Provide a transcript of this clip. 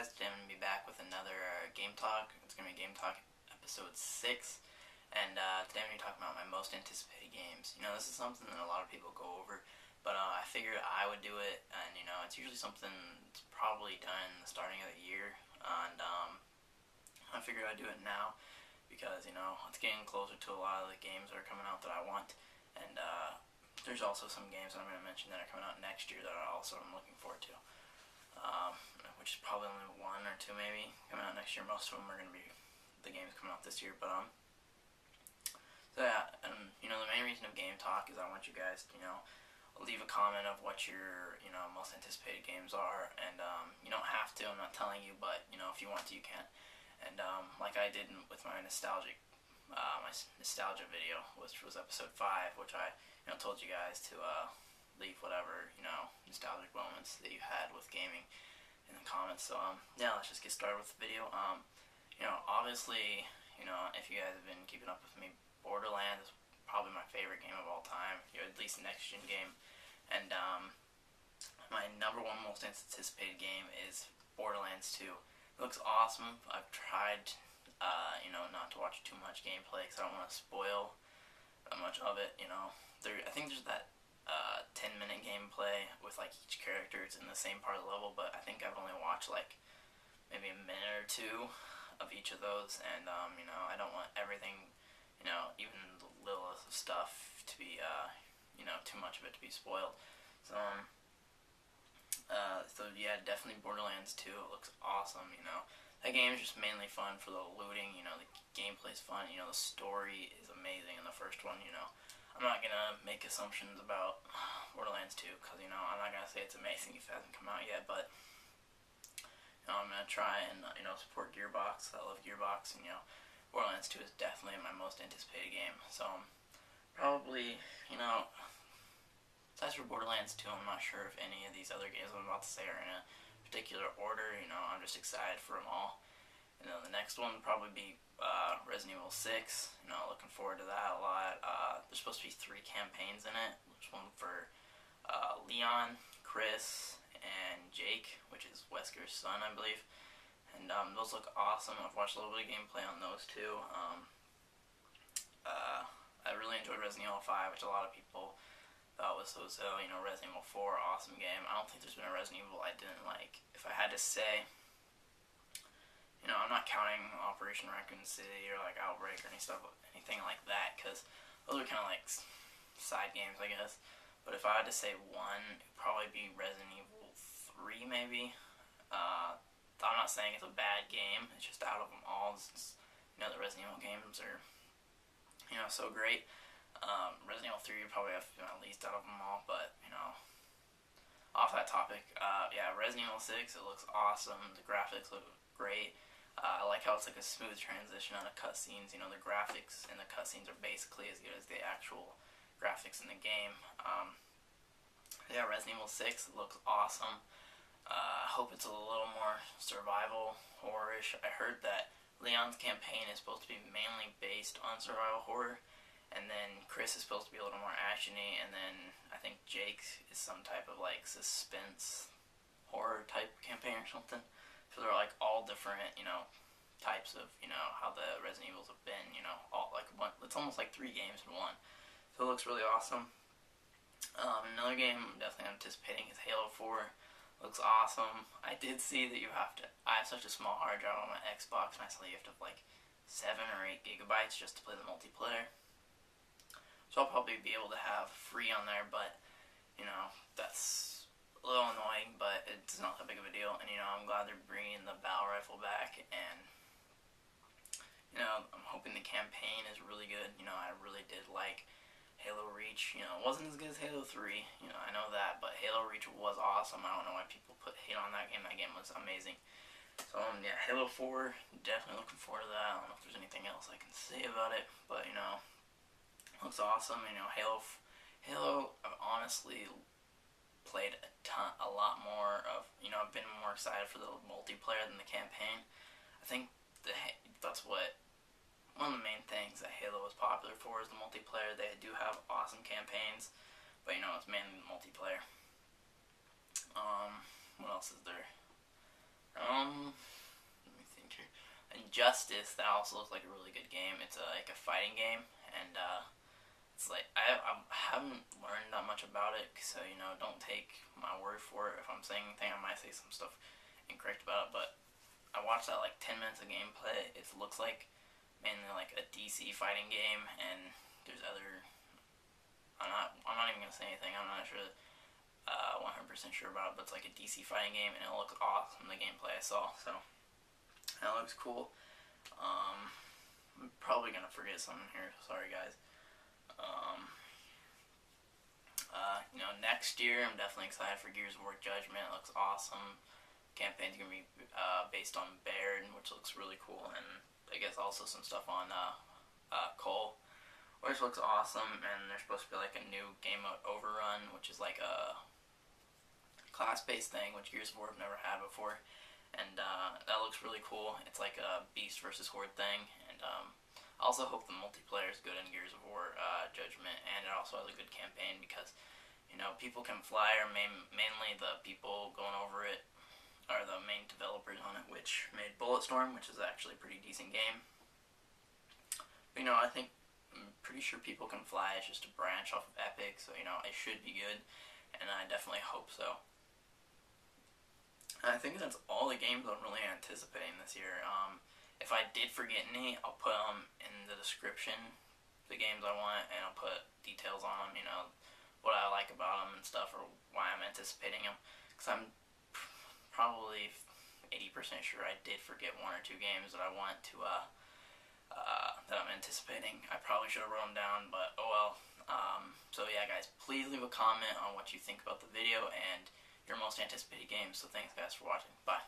guys? Today I'm going to be back with another Game Talk. It's going to be Game Talk Episode 6. And today I'm going to be talking about my most anticipated games. You know, this is something that a lot of people go over, but I figured I would do it. And, you know, it's usually something that's probably done in the starting of the year. And I figured I'd do it now because, you know, it's getting closer to a lot of the games that are coming out that I want. And there's also some games I'm going to mention that are coming out next year that I'm looking forward to. Which is probably only one or two maybe coming out next year. Most of them are going to be the games coming out this year. But so yeah, and you know, the main reason of Game Talk is I want you guys to, you know, leave a comment of what your, you know, most anticipated games are. And you don't have to, I'm not telling you, but you know, if you want to, you can. And like I did with my nostalgia video, which was episode 5, which I, you know, told you guys to leave whatever, you know, nostalgic moments that you had with gaming in the comments. So yeah, let's just get started with the video. You know, obviously, you know, if you guys have been keeping up with me, Borderlands is probably my favorite game of all time, you know, at least next gen game. And my number one most anticipated game is Borderlands 2. It looks awesome. I've tried you know, not to watch too much gameplay because I don't want to spoil much of it. You know, I think there's that 10-minute gameplay with like each character. It's in the same part of the level, but I think I've only watched like maybe a minute or two of each of those. And you know, I don't want everything, you know, even the littlest stuff to be you know, too much of it to be spoiled. So so yeah, definitely Borderlands 2. It looks awesome. You know, that game is just mainly fun for the looting. You know, the gameplay's fun. You know, the story is amazing in the first one. You know, I'm not gonna make assumptions about Borderlands 2 because, you know, I'm not gonna say it's amazing if it hasn't come out yet, but you know, I'm gonna try and you know, support Gearbox. I love Gearbox, and you know, Borderlands 2 is definitely my most anticipated game. So probably, you know, besides for Borderlands 2, I'm not sure if any of these other games I'm about to say are in a particular order. You know, I'm just excited for them all. You know, the next one would probably be Resident Evil 6. You know, looking forward to that a lot. There's supposed to be 3 campaigns in it. There's one for Leon, Chris, and Jake, which is Wesker's son, I believe. And those look awesome. I've watched a little bit of gameplay on those two. I really enjoyed Resident Evil 5, which a lot of people thought was so. You know, Resident Evil 4, awesome game. I don't think there's been a Resident Evil I didn't like. If I had to say, you know, I'm not counting Operation Raccoon City or like Outbreak or anything like that, because those are kind of like side games, I guess. But if I had to say one, it would probably be Resident Evil 3, maybe. I'm not saying it's a bad game. It's just out of them all, you know, the Resident Evil games are, you know, so great. Resident Evil 3 would probably have been at least out of them all, but, you know, off that topic, yeah, Resident Evil 6, it looks awesome. The graphics look great. I like how it's like a smooth transition out of cutscenes. You know, the graphics in the cutscenes are basically as good as the actual graphics in the game. Yeah, Resident Evil 6 looks awesome. I hope it's a little more survival horror-ish. I heard that Leon's campaign is supposed to be mainly based on survival horror, and then Chris is supposed to be a little more action-y, and then I think Jake is some type of like suspense horror type campaign or something. So they're like all different, you know, types of, you know, how the Resident Evils have been, you know, all like one. It's almost like 3 games in one. So it looks really awesome. Another game I'm definitely anticipating is Halo 4. Looks awesome. I did see that you have to. I have such a small hard drive on my Xbox, and I saw you have to have like 7 or 8 gigabytes just to play the multiplayer. So I'll probably be able to have free on there, but you know, that's a little annoying, but it's not that big of a deal. And you know, I'm glad they're bringing the battle rifle back, and you know, I'm hoping the campaign is really good. You know, I really did like Halo Reach. You know, it wasn't as good as Halo 3. You know, I know that, but Halo Reach was awesome. I don't know why people put hate on that game. That game was amazing. So yeah, Halo 4, definitely looking forward to that. I don't know if there's anything else I can say about it, but you know, looks awesome. You know, Halo, I've honestly played a lot more of, you know, I've been more excited for the multiplayer than the campaign. I think that's what, one of the main things that Halo is popular for is the multiplayer. They do have awesome campaigns, but you know, it's mainly the multiplayer. What else is there? Injustice, that also looks like a really good game. It's like a fighting game, and it's like I haven't learned that much about it, so don't take my word for it. If I'm saying anything, I might say some stuff incorrect about it, but I watched that like 10 minutes of gameplay. It looks like mainly like a DC fighting game, and there's other. I'm not even gonna say anything. I'm not sure 100% sure about it, but it's like a DC fighting game, and it looks awesome. The gameplay I saw, so that looks cool. I'm probably gonna forget something here. Sorry, guys. Next year I'm definitely excited for Gears of War Judgment. It looks awesome. Campaign's gonna be based on Baird, which looks really cool, and I guess also some stuff on Cole, which looks awesome. And there's supposed to be like a new game mode Overrun, which is like a class-based thing, which Gears of War have never had before, and that looks really cool. It's like a Beast versus Horde thing, and I also hope the multiplayer is good in Gears of War Judgment, and it also has a good campaign because people can fly, or mainly the people going over it are the main developers on it, which made Bulletstorm, which is actually a pretty decent game. But, I think I'm pretty sure people can fly. It's just a branch off of Epic, so it should be good, and I definitely hope so. I think that's all the games I'm really anticipating this year. If I did forget any, I'll put them in the description, the games I want, and I'll put details on them, what I like about them and stuff, or why I'm anticipating them. Because I'm probably 80% sure I did forget one or two games that I want to, that I'm anticipating. I probably should have wrote them down, but oh well. So yeah, guys, please leave a comment on what you think about the video and your most anticipated games. So thanks, guys, for watching. Bye.